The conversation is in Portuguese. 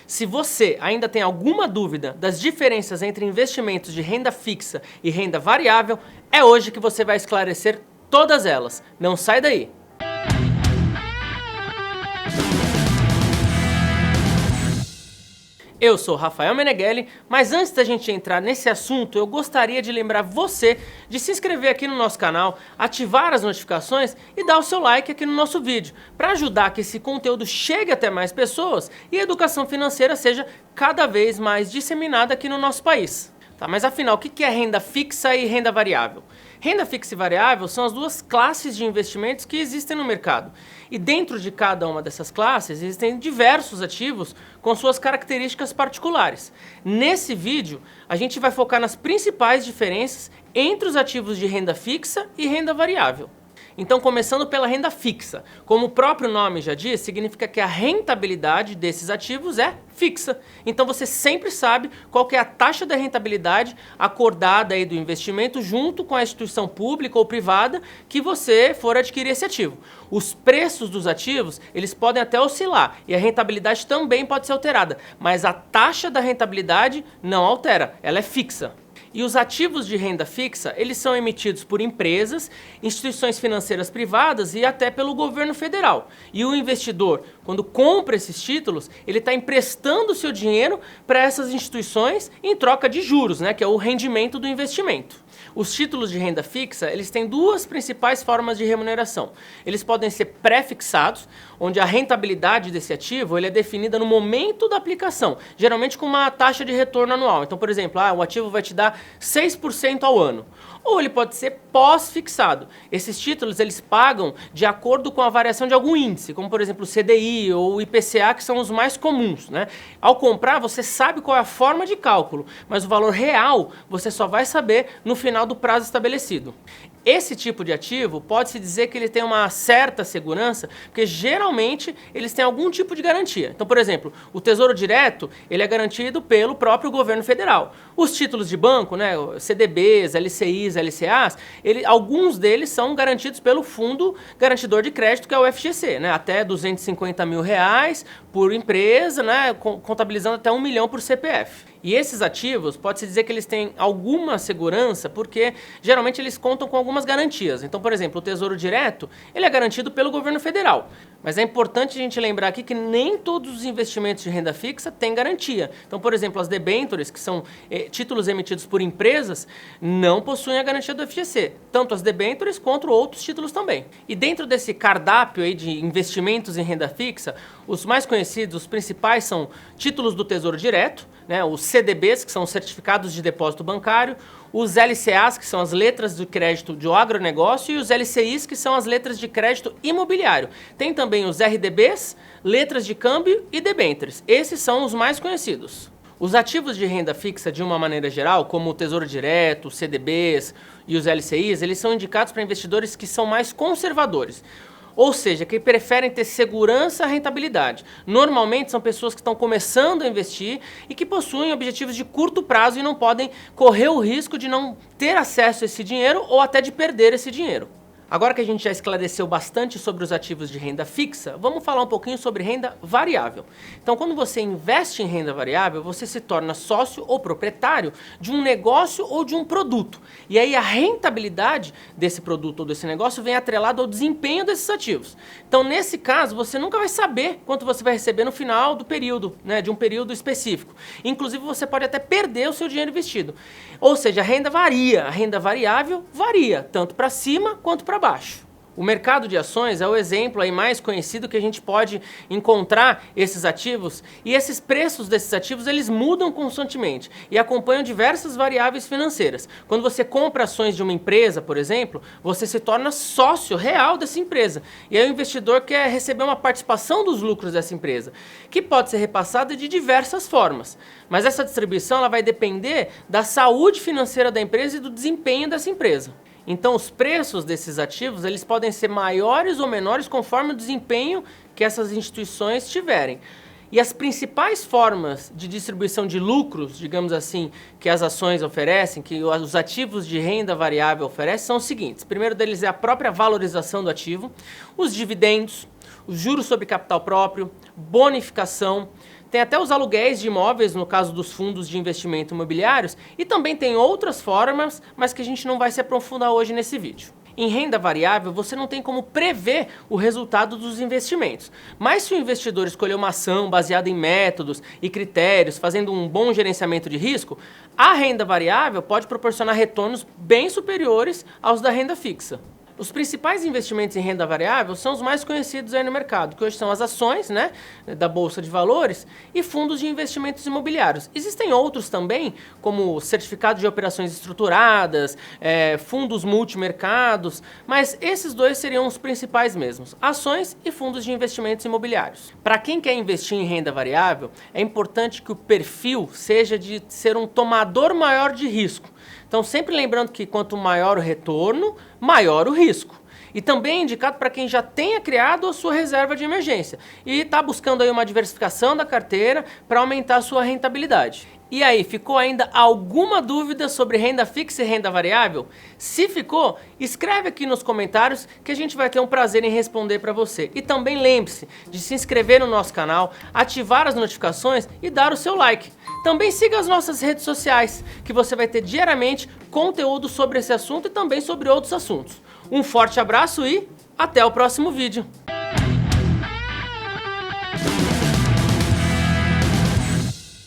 Se você ainda tem alguma dúvida das diferenças entre investimentos de renda fixa e renda variável, é hoje que você vai esclarecer todas elas. Não sai daí! Eu sou Rafael Meneghelli, mas antes da gente entrar nesse assunto, eu gostaria de lembrar você de se inscrever aqui no nosso canal, ativar as notificações e dar o seu like aqui no nosso vídeo, para ajudar que esse conteúdo chegue até mais pessoas e a educação financeira seja cada vez mais disseminada aqui no nosso país. Tá, mas afinal, o que é renda fixa e renda variável? Renda fixa e variável são as duas classes de investimentos que existem no mercado. E dentro de cada uma dessas classes existem diversos ativos com suas características particulares. Nesse vídeo, a gente vai focar nas principais diferenças entre os ativos de renda fixa e renda variável. Então, começando pela renda fixa. Como o próprio nome já diz, significa que a rentabilidade desses ativos é fixa. Então, você sempre sabe qual que é a taxa da rentabilidade acordada aí do investimento junto com a instituição pública ou privada que você for adquirir esse ativo. Os preços dos ativos, eles podem até oscilar e a rentabilidade também pode ser alterada, mas a taxa da rentabilidade não altera, ela é fixa. E os ativos de renda fixa, eles são emitidos por empresas, instituições financeiras privadas e até pelo governo federal. E o investidor, quando compra esses títulos, ele está emprestando o seu dinheiro para essas instituições em troca de juros, né, que é o rendimento do investimento. Os títulos de renda fixa, eles têm duas principais formas de remuneração. Eles podem ser pré-fixados, onde a rentabilidade desse ativo ele é definida no momento da aplicação, geralmente com uma taxa de retorno anual. Então, por exemplo, o ativo vai te dar 6% ao ano. Ou ele pode ser pós-fixado. Esses títulos eles pagam de acordo com a variação de algum índice, como por exemplo o CDI ou o IPCA, que são os mais comuns, né? Ao comprar, você sabe qual é a forma de cálculo, mas o valor real você só vai saber no final do prazo estabelecido. Esse tipo de ativo pode-se dizer que ele tem uma certa segurança, porque geralmente eles têm algum tipo de garantia. Então, por exemplo, o Tesouro Direto ele é garantido pelo próprio governo federal. Os títulos de banco, né, CDBs, LCIs, LCAs, alguns deles são garantidos pelo Fundo Garantidor de Crédito, que é o FGC, né, até R$250 mil por empresa, né, contabilizando até 1 milhão por CPF. E esses ativos, pode-se dizer que eles têm alguma segurança, porque geralmente eles contam com algumas garantias. Então, por exemplo, o Tesouro Direto, ele é garantido pelo governo federal. Mas é importante a gente lembrar aqui que nem todos os investimentos de renda fixa têm garantia. Então, por exemplo, as debêntures, que são títulos emitidos por empresas, não possuem a garantia do FGC. Tanto as debêntures quanto outros títulos também. E dentro desse cardápio aí de investimentos em renda fixa, os mais conhecidos, os principais são títulos do Tesouro Direto, né, os CDBs, que são os certificados de depósito bancário, os LCAs, que são as letras de crédito de agronegócio, e os LCIs, que são as letras de crédito imobiliário. Tem também os RDBs, letras de câmbio e debêntures. Esses são os mais conhecidos. Os ativos de renda fixa, de uma maneira geral, como o Tesouro Direto, os CDBs e os LCIs, eles são indicados para investidores que são mais conservadores. Ou seja, que preferem ter segurança e rentabilidade. Normalmente são pessoas que estão começando a investir e que possuem objetivos de curto prazo e não podem correr o risco de não ter acesso a esse dinheiro ou até de perder esse dinheiro. Agora que a gente já esclareceu bastante sobre os ativos de renda fixa, vamos falar um pouquinho sobre renda variável. Então, quando você investe em renda variável, você se torna sócio ou proprietário de um negócio ou de um produto. E aí a rentabilidade desse produto ou desse negócio vem atrelado ao desempenho desses ativos. Então, nesse caso, você nunca vai saber quanto você vai receber no final do período, né, de um período específico. Inclusive, você pode até perder o seu dinheiro investido. Ou seja, a renda varia, a renda variável varia, tanto para cima quanto para baixo. O mercado de ações é o exemplo aí mais conhecido que a gente pode encontrar esses ativos, e esses preços desses ativos eles mudam constantemente e acompanham diversas variáveis financeiras. Quando você compra ações de uma empresa, por exemplo, você se torna sócio real dessa empresa, e aí o investidor quer receber uma participação dos lucros dessa empresa, que pode ser repassada de diversas formas, mas essa distribuição ela vai depender da saúde financeira da empresa e do desempenho dessa empresa. Então, os preços desses ativos eles podem ser maiores ou menores conforme o desempenho que essas instituições tiverem. E as principais formas de distribuição de lucros, digamos assim, que as ações oferecem, que os ativos de renda variável oferecem, são os seguintes. O primeiro deles é a própria valorização do ativo, os dividendos, os juros sobre capital próprio, bonificação. Tem até os aluguéis de imóveis, no caso dos fundos de investimento imobiliários, e também tem outras formas, mas que a gente não vai se aprofundar hoje nesse vídeo. Em renda variável, você não tem como prever o resultado dos investimentos. Mas se o investidor escolher uma ação baseada em métodos e critérios, fazendo um bom gerenciamento de risco, a renda variável pode proporcionar retornos bem superiores aos da renda fixa. Os principais investimentos em renda variável são os mais conhecidos aí no mercado, que hoje são as ações, né, da Bolsa de Valores e fundos de investimentos imobiliários. Existem outros também, como certificados de operações estruturadas, fundos multimercados, mas esses dois seriam os principais mesmos, ações e fundos de investimentos imobiliários. Para quem quer investir em renda variável, é importante que o perfil seja de ser um tomador maior de risco. Então, sempre lembrando que quanto maior o retorno, maior o risco. E também é indicado para quem já tenha criado a sua reserva de emergência e está buscando aí uma diversificação da carteira para aumentar a sua rentabilidade. E aí, ficou ainda alguma dúvida sobre renda fixa e renda variável? Se ficou, escreve aqui nos comentários que a gente vai ter um prazer em responder para você. E também lembre-se de se inscrever no nosso canal, ativar as notificações e dar o seu like. Também siga as nossas redes sociais, que você vai ter diariamente conteúdo sobre esse assunto e também sobre outros assuntos. Um forte abraço e até o próximo vídeo!